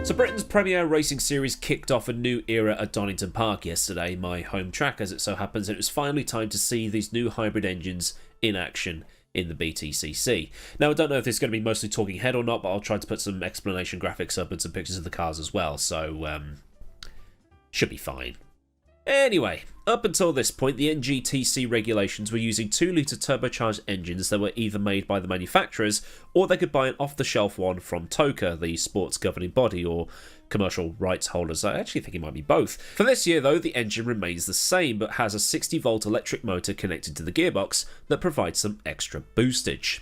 So Britain's premier racing series kicked off a new era at Donington Park yesterday, my home track as it so happens, and it was finally time to see these new hybrid engines in action in the BTCC. Now I don't know if this is going to be mostly talking head or not, but I'll try to put some explanation graphics up and some pictures of the cars as well, so should be fine. Anyway, up until this point, the NGTC regulations were using 2-litre turbocharged engines that were either made by the manufacturers or they could buy an off-the-shelf one from TOCA, the sports governing body, or commercial rights holders. I actually think it might be both. For this year, though, the engine remains the same, but has a 60-volt electric motor connected to the gearbox that provides some extra boostage.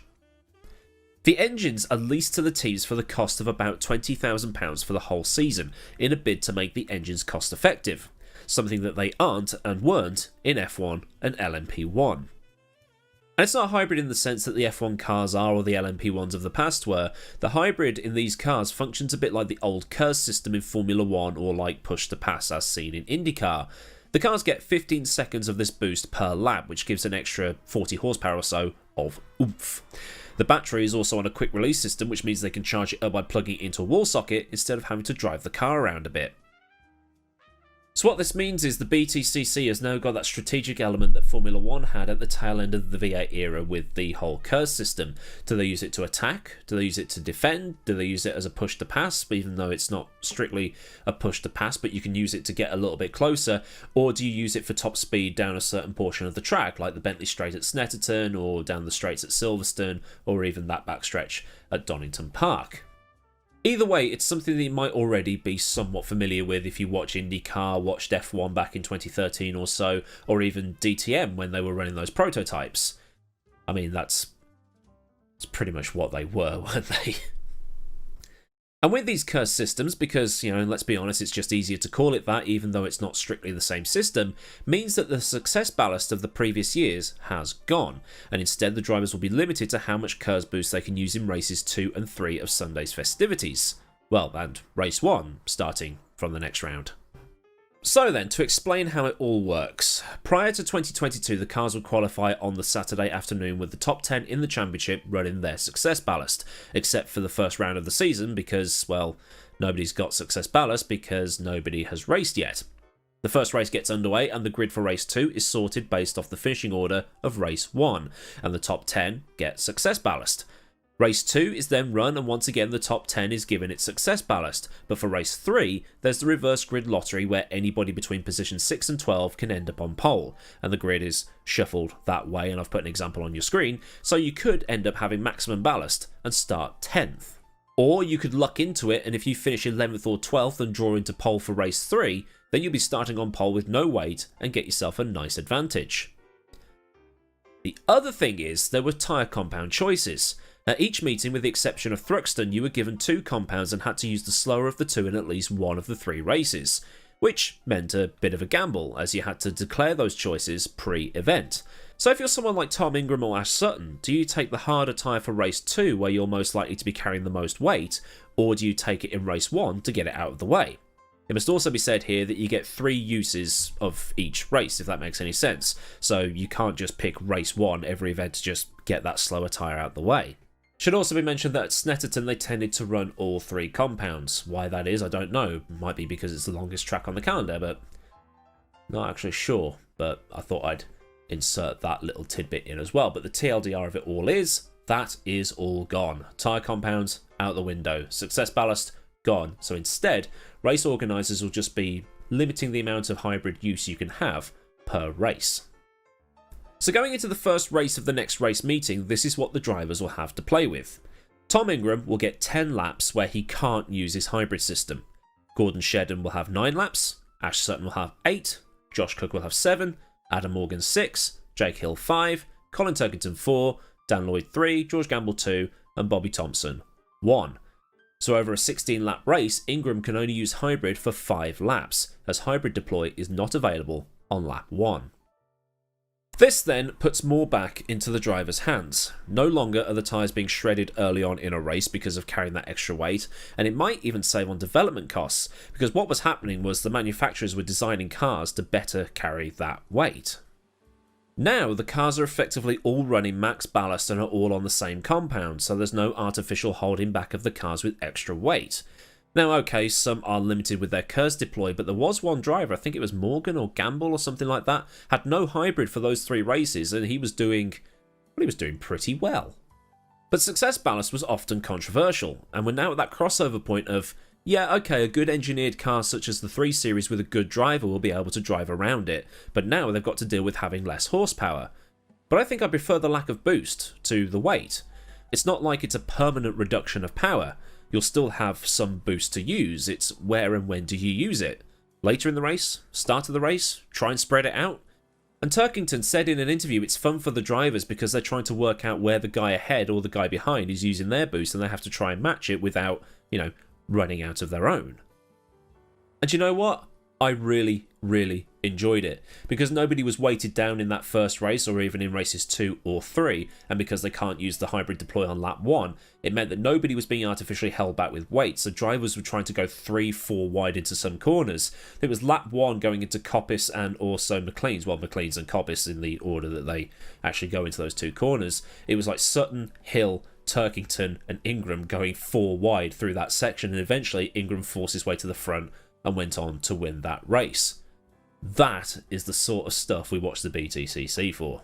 The engines are leased to the teams for the cost of about £20,000 for the whole season, in a bid to make the engines cost-effective, something that they aren't and weren't in F1 and LMP1. And it's not hybrid in the sense that the F1 cars are or the LMP1s of the past were. The hybrid in these cars functions a bit like the old KERS system in Formula 1 or like push to pass as seen in IndyCar. The cars get 15 seconds of this boost per lap, which gives an extra 40 horsepower or so of oomph. The battery is also on a quick release system, which means they can charge it up by plugging it into a wall socket instead of having to drive the car around a bit. So what this means is the BTCC has now got that strategic element that Formula 1 had at the tail end of the V8 era with the whole KERS system. Do they use it to attack? Do they use it to defend? Do they use it as a push to pass, even though it's not strictly a push to pass, but you can use it to get a little bit closer? Or do you use it for top speed down a certain portion of the track, like the Bentley Straight at Snetterton, or down the straights at Silverstone, or even that backstretch at Donington Park? Either way, it's something that you might already be somewhat familiar with if you watch IndyCar, watched F1 back in 2013 or so, or even DTM when they were running those prototypes. I mean, that's pretty much what they were, weren't they? And with these KERS systems, because, let's be honest, it's just easier to call it that, even though it's not strictly the same system, means that the success ballast of the previous years has gone, and instead the drivers will be limited to how much KERS boost they can use in races 2 and 3 of Sunday's festivities. Well, and race 1, starting from the next round. So then, to explain how it all works. Prior to 2022, the cars would qualify on the Saturday afternoon with the top 10 in the championship running their success ballast, except for the first round of the season because, well, nobody's got success ballast because nobody has raced yet. The first race gets underway and the grid for race 2 is sorted based off the finishing order of race 1, and the top 10 get success ballast. Race 2 is then run and once again the top 10 is given its success ballast, but for race 3 there's the reverse grid lottery where anybody between position 6 and 12 can end up on pole, and the grid is shuffled that way, and I've put an example on your screen, so you could end up having maximum ballast and start 10th. Or you could luck into it, and if you finish 11th or 12th and draw into pole for race 3, then you'll be starting on pole with no weight and get yourself a nice advantage. The other thing is there were tyre compound choices. At each meeting, with the exception of Thruxton, you were given 2 compounds and had to use the slower of the 2 in at least one of the 3 races, which meant a bit of a gamble, as you had to declare those choices pre-event. So if you're someone like Tom Ingram or Ash Sutton, do you take the harder tyre for race 2 where you're most likely to be carrying the most weight, or do you take it in race 1 to get it out of the way? It must also be said here that you get 3 uses of each race, if that makes any sense, so you can't just pick race 1 every event to just get that slower tyre out the way. Should also be mentioned that at Snetterton they tended to run all 3 compounds. Why that is, I don't know. Might be because it's the longest track on the calendar, but not actually sure. But I thought I'd insert that little tidbit in as well. But the TLDR of it all is, that is all gone. Tyre compounds, out the window. Success ballast, gone. So instead, race organisers will just be limiting the amount of hybrid use you can have per race. So going into the first race of the next race meeting, this is what the drivers will have to play with. Tom Ingram will get 10 laps where he can't use his hybrid system. Gordon Shedden will have 9 laps, Ash Sutton will have 8, Josh Cook will have 7, Adam Morgan 6, Jake Hill 5, Colin Turkington 4, Dan Lloyd 3, George Gamble 2, and Bobby Thompson 1. So over a 16-lap race, Ingram can only use hybrid for 5 laps, as hybrid deploy is not available on lap 1. This then puts more back into the driver's hands. No longer are the tyres being shredded early on in a race because of carrying that extra weight, and it might even save on development costs, because what was happening was the manufacturers were designing cars to better carry that weight. Now the cars are effectively all running max ballast and are all on the same compound, so there's no artificial holding back of the cars with extra weight. Now, okay, some are limited with their KERS deploy, but there was one driver, I think it was Morgan or Gamble or something like that, had no hybrid for those 3 races, and he was doing pretty well. But success ballast was often controversial, and we're now at that crossover point of, yeah, okay, a good engineered car such as the 3 Series with a good driver will be able to drive around it, but now they've got to deal with having less horsepower. But I think I prefer the lack of boost to the weight. It's not like it's a permanent reduction of power. You'll still have some boost to use, it's where and when do you use it. Later in the race? Start of the race? Try and spread it out? And Turkington said in an interview it's fun for the drivers because they're trying to work out where the guy ahead or the guy behind is using their boost and they have to try and match it without, running out of their own. And you know what? I really, really enjoyed it because nobody was weighted down in that first race or even in races 2 or 3, and because they can't use the hybrid deploy on lap 1, it meant that nobody was being artificially held back with weight, so drivers were trying to go 3-4 wide into some corners. It was lap 1 going into Coppice and also McLean's, well, McLean's and Coppice in the order that they actually go into those 2 corners. It was like Sutton, Hill, Turkington and Ingram going 4 wide through that section, and eventually Ingram forced his way to the front and went on to win that race. That is the sort of stuff we watch the BTCC for.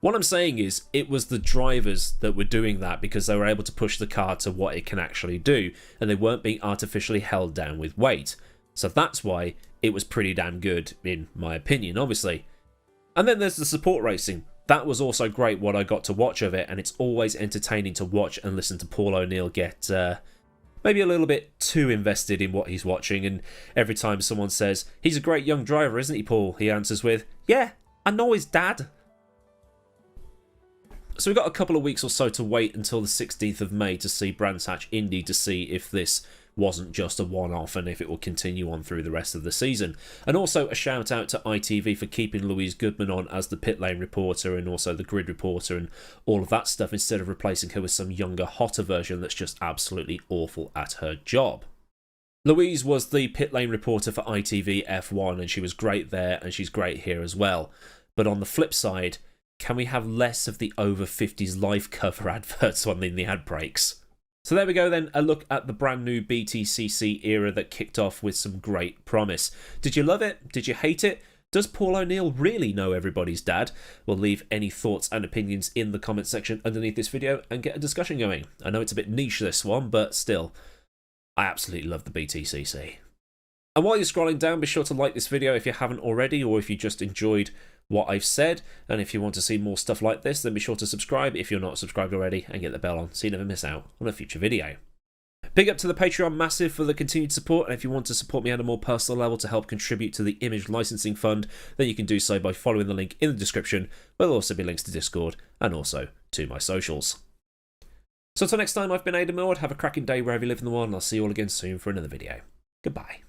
What I'm saying is, it was the drivers that were doing that because they were able to push the car to what it can actually do, and they weren't being artificially held down with weight. So that's why it was pretty damn good, in my opinion, obviously. And then there's the support racing. That was also great what I got to watch of it, and it's always entertaining to watch and listen to Paul O'Neill get maybe a little bit too invested in what he's watching, and every time someone says, "He's a great young driver, isn't he, Paul?" he answers with, "Yeah, I know his dad." So we've got a couple of weeks or so to wait until the 16th of May to see Brands Hatch Indy to see if this wasn't just a one-off and if it will continue on through the rest of the season. And also a shout out to ITV for keeping Louise Goodman on as the pit lane reporter and also the grid reporter and all of that stuff, instead of replacing her with some younger, hotter version that's just absolutely awful at her job. Louise was the pit lane reporter for ITV F1 and she was great there and she's great here as well. But on the flip side, can we have less of the over 50s live cover adverts on in the ad breaks? So there we go then, a look at the brand new BTCC era that kicked off with some great promise. Did you love it? Did you hate it? Does Paul O'Neill really know everybody's dad? We'll leave any thoughts and opinions in the comment section underneath this video and get a discussion going. I know it's a bit niche this one, but still, I absolutely love the BTCC. And while you're scrolling down, be sure to like this video if you haven't already, or if you just enjoyed what I've said. And if you want to see more stuff like this, then be sure to subscribe if you're not subscribed already and get the bell on so you never miss out on a future video. Big up to the Patreon Massive for the continued support, and if you want to support me at a more personal level to help contribute to the Image Licensing Fund, then you can do so by following the link in the description. There'll also be links to Discord and also to my socials. So until next time, I've been Aidan Millward. Have a cracking day wherever you live in the world, and I'll see you all again soon for another video. Goodbye.